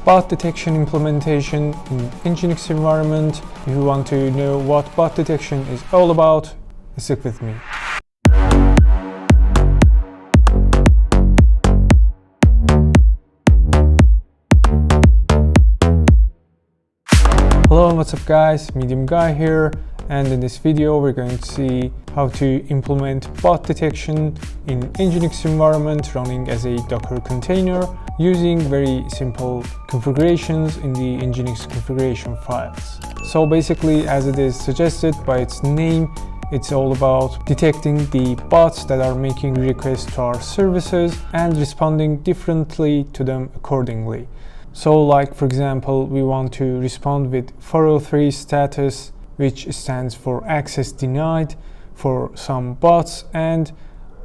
bot detection implementation in Nginx environment. If you want to know what bot detection is all about, stick with me. Hello and what's up guys, Medium Guy here, and in this video we're going to see how to implement bot detection in Nginx environment running as a Docker container using very simple configurations in the Nginx configuration files. So basically, as it is suggested by its name, it's all about detecting the bots that are making requests to our services and responding differently to them accordingly. So like for example, we want to respond with 403 status, which stands for access denied for some bots, and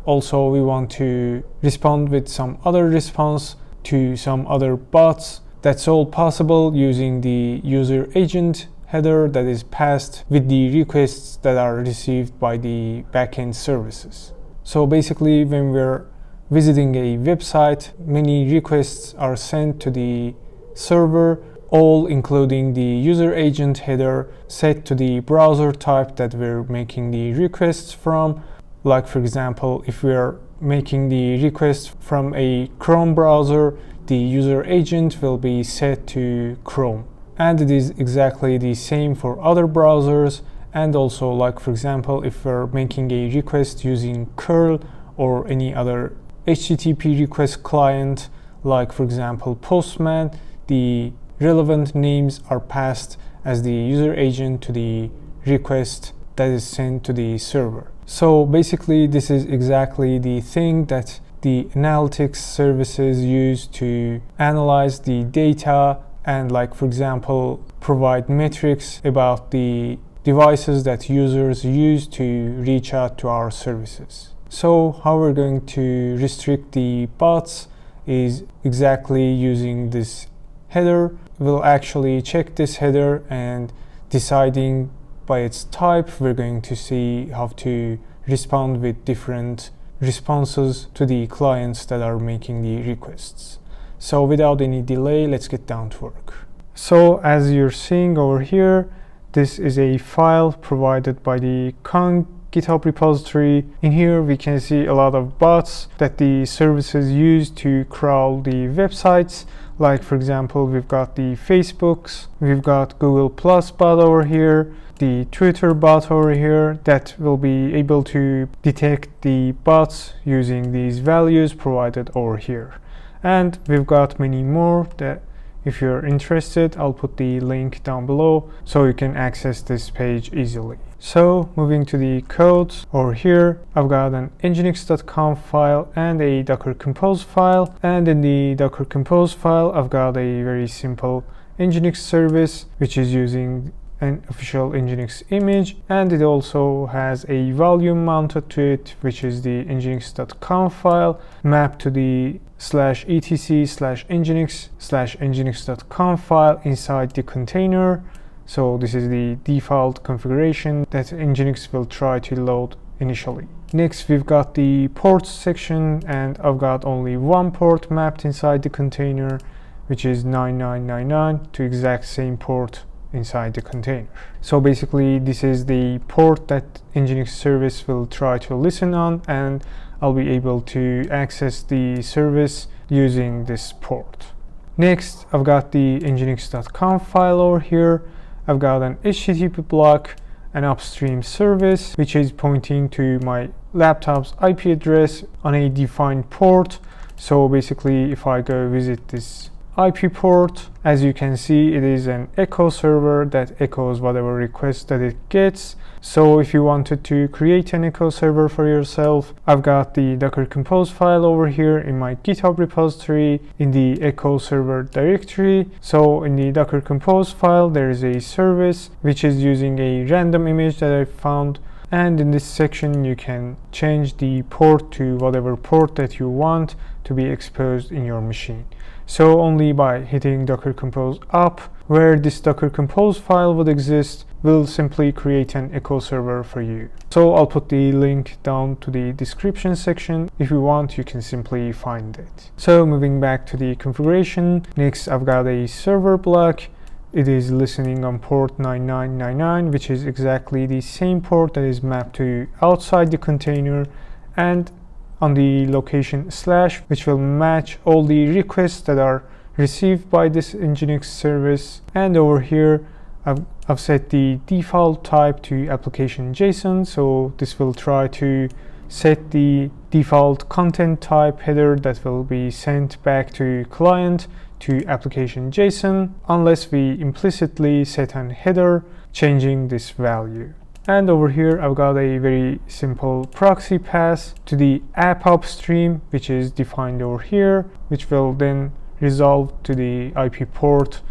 also we want to respond with some other response to some other bots. That's all possible using the user agent header that is passed with the requests that are received by the backend services. So basically, when we're visiting a website, many requests are sent to the server, all including the user agent header set to the browser type that we're making the requests from. Like for example, if we're making the request from a Chrome browser, the user agent will be set to Chrome. And it is exactly the same for other browsers. And also, like for example, if we're making a request using curl or any other HTTP request client, like for example Postman, the relevant names are passed as the user agent to the request that is sent to the server. So basically, this is exactly the thing that the analytics services use to analyze the data and, like for example, provide metrics about the devices that users use to reach out to our services. So how we're going to restrict the bots is exactly using this header. We'll actually check this header, and deciding by its type, we're going to see how to respond with different responses to the clients that are making the requests. So without any delay, let's get down to work. So as you're seeing over here, this is a file provided by the GitHub repository. In here we can see a lot of bots that the services use to crawl the websites. Like for example, we've got the Facebooks, we've got Google Plus bot over here, the Twitter bot over here that will be able to detect the bots using these values provided over here. And we've got many more that, if you're interested, I'll put the link down below so you can access this page easily. So moving to the code over here, I've got an Nginx.conf file and a dockercompose file. And in the dockercompose file, I've got a very simple Nginx service, which is using an official Nginx image, and it also has a volume mounted to it, which is the Nginx.conf file mapped to the /etc/nginx/nginx.conf file inside the container. So this is the default configuration that Nginx will try to load initially. Next, we've got the ports section, and I've got only one port mapped inside the container, which is 9999, to exact same port inside the container. So basically, this is the port that Nginx service will try to listen on, and I'll be able to access the service using this port. Next, I've got the Nginx.conf file over here. I've got an HTTP block, an upstream service, which is pointing to my laptop's IP address on a defined port. So basically, if I go visit this IP port, as you can see, it is an echo server that echoes whatever request that it gets. So if you wanted to create an echo server for yourself, I've got the dockercompose file over here in my GitHub repository in the echo server directory. So in the dockercompose file, there is a service which is using a random image that I found. And in this section, you can change the port to whatever port that you want to be exposed in your machine. So only by hitting docker compose up, where this docker compose file would exist, will simply create an echo server for you. So I'll put the link down to the description section. If you want, you can simply find it. So moving back to the configuration, next I've got a server block. It is listening on port 9999, which is exactly the same port that is mapped to outside the container, and on the location /, which will match all the requests that are received by this Nginx service. And over here, I've set the default type to application JSON, so this will try to set the default content type header that will be sent back to client to application JSON, unless we implicitly set an header changing this value. And over here, I've got a very simple proxy pass to the app upstream, which is defined over here, which will then resolve to the IP port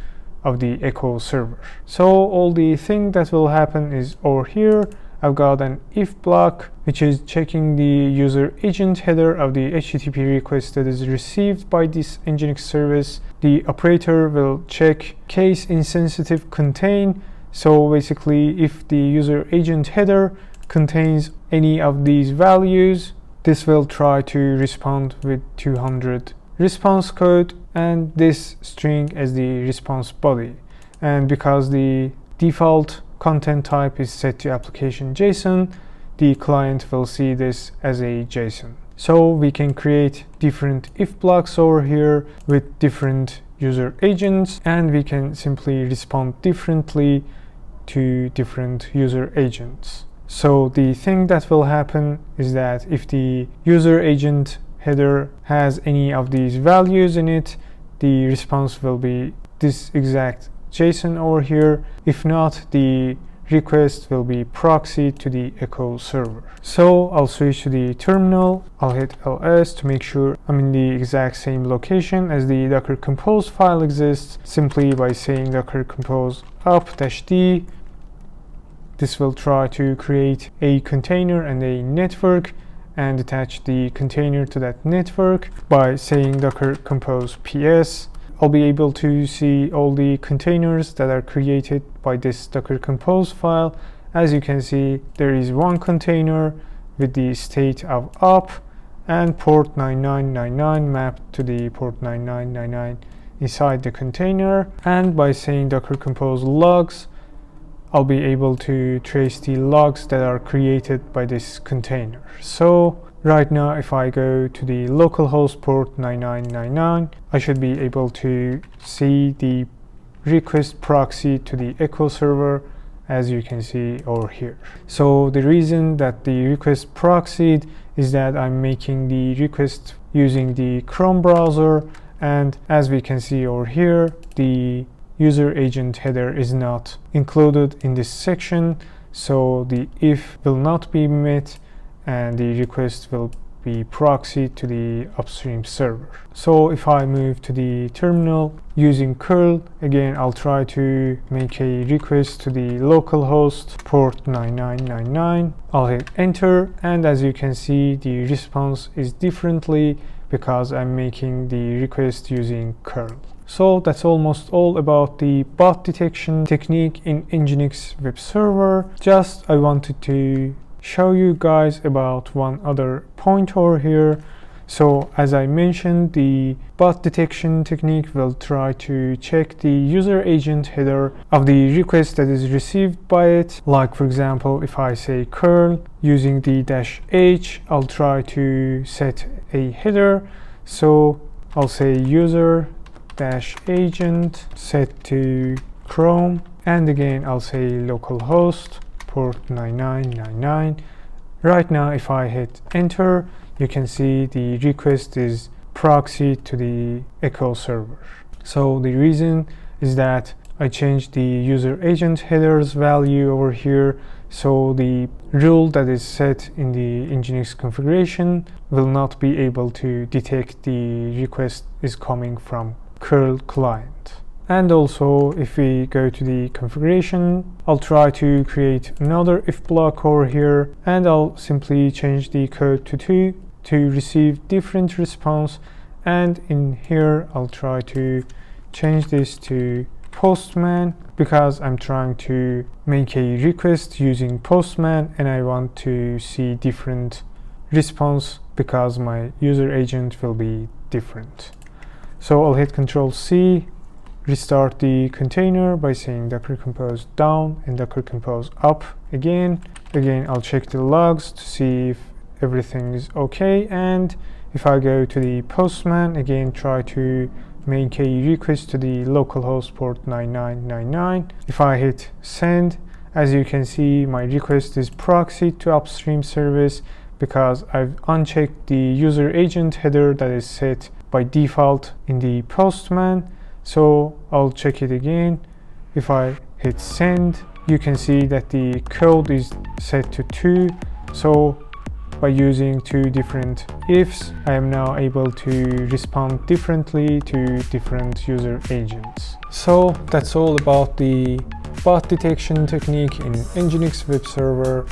of the echo server. So all the thing that will happen is over here, I've got an if block, which is checking the user agent header of the HTTP request that is received by this Nginx service. The operator will check case insensitive contain. So basically, if the user agent header contains any of these values, this will try to respond with 200 response code and this string as the response body. And because the default content type is set to application JSON, the client will see this as a JSON. So we can create different if blocks over here with different user agents, and we can simply respond differently to different user agents. So the thing that will happen is that if the user agent header has any of these values in it, the response will be this exact JSON over here. If not, the request will be proxied to the echo server. So I'll switch to the terminal. I'll hit ls to make sure I'm in the exact same location as the docker compose file exists, simply by saying docker compose up-d. This will try to create a container and a network and attach the container to that network. By saying docker compose ps, I'll be able to see all the containers that are created by this docker compose file. As you can see, there is one container with the state of up and port 9999 mapped to the port 9999 inside the container. And by saying docker compose logs, I'll be able to trace the logs that are created by this container. So right now, if I go to the localhost port 9999, I should be able to see the request proxy to the echo server, as you can see over here. So the reason that the request proxied is that I'm making the request using the Chrome browser, and as we can see over here, the user agent header is not included in this section, so the if will not be met and the request will be proxied to the upstream server. So if I move to the terminal using curl, again I'll try to make a request to the localhost port 9999. I'll hit enter, and as you can see, the response is differently because I'm making the request using curl. So that's almost all about the bot detection technique in Nginx web server. Just I wanted to show you guys about one other point over here. So as I mentioned, the bot detection technique will try to check the user agent header of the request that is received by it. Like for example, if I say curl using the -h, I'll try to set a header. So I'll say user -agent set to Chrome, and again I'll say localhost port 9999. Right now, if I hit enter, you can see the request is proxied to the echo server. So the reason is that I changed the user agent headers value over here, so the rule that is set in the Nginx configuration will not be able to detect the request is coming from curl client. And also, if we go to the configuration, I'll try to create another if block over here, and I'll simply change the code to 2 to receive different response, And in here, I'll try to change this to Postman because I'm trying to make a request using Postman and I want to see different response because my user agent will be different. So I'll hit Ctrl+C, restart the container by saying dockercompose down and dockercompose up again. Again, I'll check the logs to see if everything is okay, and if I go to the Postman, again try to make a request to the localhost port 9999. If I hit send, as you can see, my request is proxied to upstream service because I've unchecked the user agent header that is set by default in the Postman. So I'll check it again. If I hit send, you can see that the code is set to 2. So by using 2 different ifs, I am now able to respond differently to different user agents. So that's all about the bot detection technique in Nginx web server.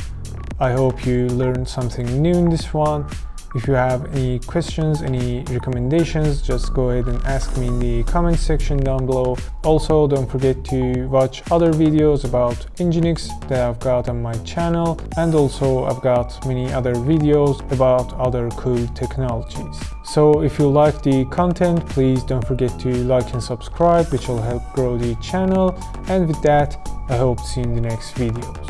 I hope you learned something new in this one. If you have any questions, any recommendations, just go ahead and ask me in the comment section down below. Also, don't forget to watch other videos about Nginx that I've got on my channel, and also I've got many other videos about other cool technologies. So if you like the content, please don't forget to like and subscribe, which will help grow the channel. And with that, I hope to see you in the next videos.